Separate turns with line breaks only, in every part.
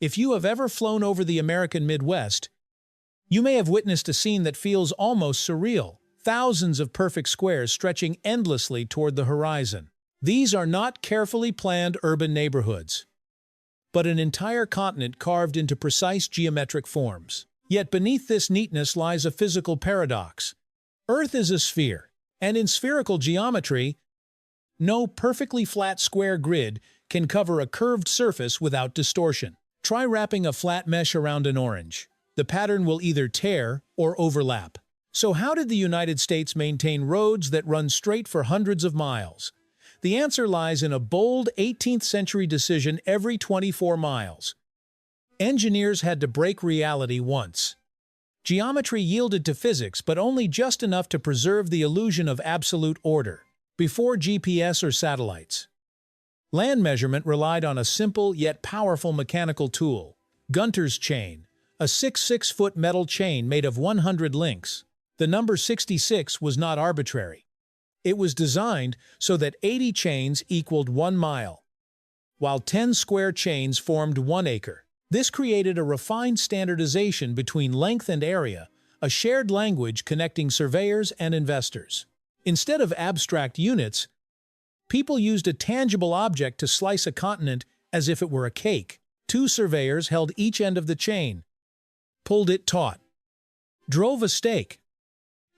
If you have ever flown over the American Midwest, you may have witnessed a scene that feels almost surreal. Thousands of perfect squares stretching endlessly toward the horizon. These are not carefully planned urban neighborhoods, but an entire continent carved into precise geometric forms. Yet beneath this neatness lies a physical paradox. Earth is a sphere, and in spherical geometry, no perfectly flat square grid can cover a curved surface without distortion. Try wrapping a flat mesh around an orange. The pattern will either tear or overlap. So how did the United States maintain roads that run straight for hundreds of miles? The answer lies in a bold 18th century decision every 24 miles. Engineers had to break reality once. Geometry yielded to physics, but only just enough to preserve the illusion of absolute order. Before GPS or satellites, land measurement relied on a simple yet powerful mechanical tool, Gunter's chain, a 6-foot metal chain made of 100 links. The number 66 was not arbitrary. It was designed so that 80 chains equaled 1 mile, while 10 square chains formed 1 acre. This created a refined standardization between length and area, a shared language connecting surveyors and investors. Instead of abstract units, people used a tangible object to slice a continent as if it were a cake. 2 surveyors held each end of the chain, pulled it taut, drove a stake,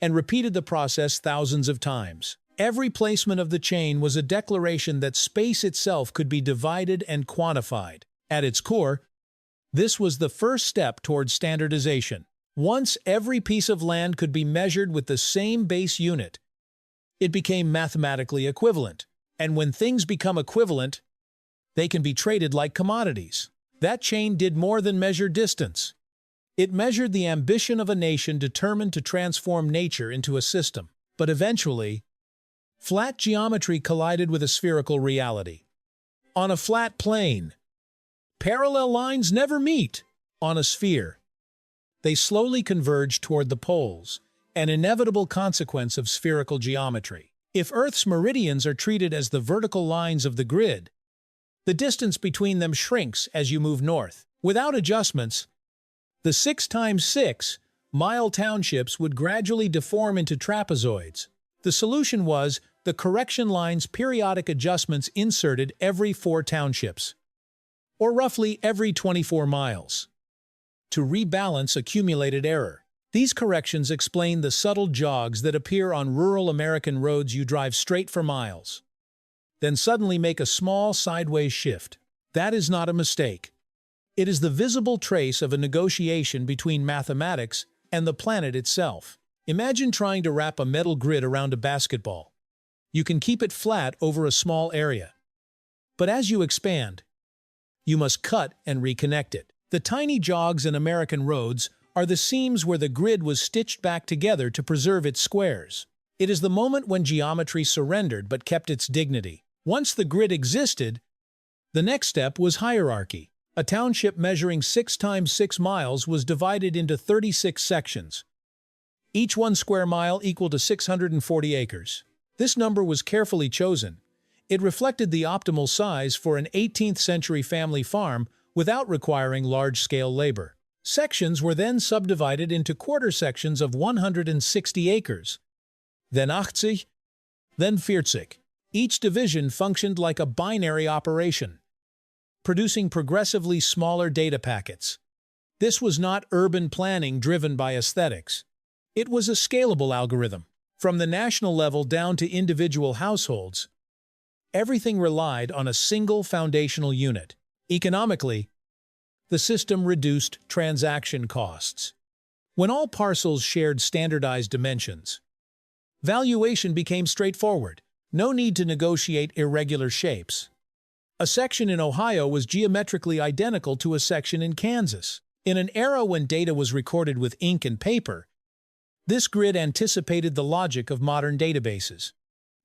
and repeated the process thousands of times. Every placement of the chain was a declaration that space itself could be divided and quantified. At its core, this was the first step towards standardization. Once every piece of land could be measured with the same base unit, it became mathematically equivalent. And when things become equivalent, they can be traded like commodities. That chain did more than measure distance. It measured the ambition of a nation determined to transform nature into a system. But eventually, flat geometry collided with a spherical reality. On a flat plane, parallel lines never meet. On a sphere, they slowly converge toward the poles, an inevitable consequence of spherical geometry. If Earth's meridians are treated as the vertical lines of the grid, the distance between them shrinks as you move north. Without adjustments, the 6x6-mile townships would gradually deform into trapezoids. The solution was the correction line's periodic adjustments inserted every 4 townships, or roughly every 24 miles, to rebalance accumulated error. These corrections explain the subtle jogs that appear on rural American roads. You drive straight for miles, then suddenly make a small sideways shift. That is not a mistake. It is the visible trace of a negotiation between mathematics and the planet itself. Imagine trying to wrap a metal grid around a basketball. You can keep it flat over a small area, but as you expand, you must cut and reconnect it. The tiny jogs in American roads are the seams where the grid was stitched back together to preserve its squares. It is the moment when geometry surrendered but kept its dignity. Once the grid existed, the next step was hierarchy. A township measuring 6x6 miles was divided into 36 sections, each 1 square mile equal to 640 acres. This number was carefully chosen. It reflected the optimal size for an 18th century family farm without requiring large-scale labor. Sections were then subdivided into quarter sections of 160 acres, then 80, then 40. Each division functioned like a binary operation, producing progressively smaller data packets. This was not urban planning driven by aesthetics. It was a scalable algorithm. From the national level down to individual households, everything relied on a single foundational unit. Economically, the system reduced transaction costs. When all parcels shared standardized dimensions, valuation became straightforward. No need to negotiate irregular shapes. A section in Ohio was geometrically identical to a section in Kansas. In an era when data was recorded with ink and paper, this grid anticipated the logic of modern databases.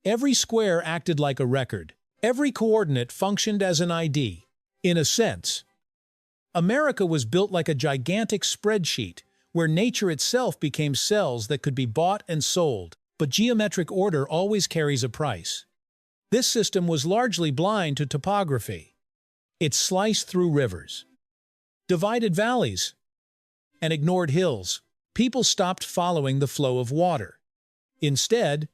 Every square acted like a record. Every coordinate functioned as an ID. In a sense, America was built like a gigantic spreadsheet, where nature itself became cells that could be bought and sold. But geometric order always carries a price. This system was largely blind to topography. It sliced through rivers, divided valleys, and ignored hills. People stopped following the flow of water. Instead,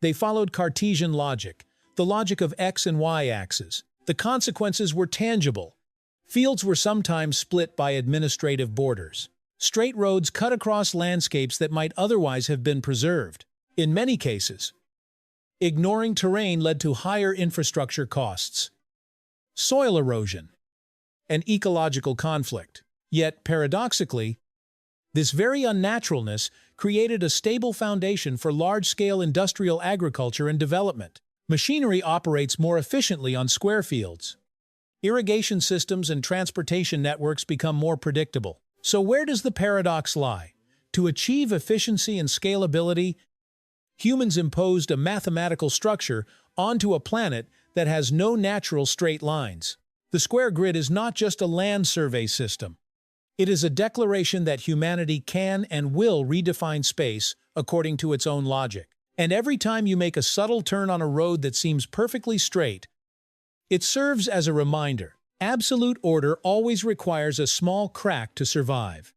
they followed Cartesian logic, the logic of X and Y axes. The consequences were tangible. Fields were sometimes split by administrative borders. Straight roads cut across landscapes that might otherwise have been preserved. In many cases, ignoring terrain led to higher infrastructure costs, soil erosion, and ecological conflict. Yet, paradoxically, this very unnaturalness created a stable foundation for large-scale industrial agriculture and development. Machinery operates more efficiently on square fields. Irrigation systems and transportation networks become more predictable. So where does the paradox lie? To achieve efficiency and scalability, humans imposed a mathematical structure onto a planet that has no natural straight lines. The square grid is not just a land survey system. It is a declaration that humanity can and will redefine space according to its own logic. And every time you make a subtle turn on a road that seems perfectly straight, it serves as a reminder. Absolute order always requires a small crack to survive.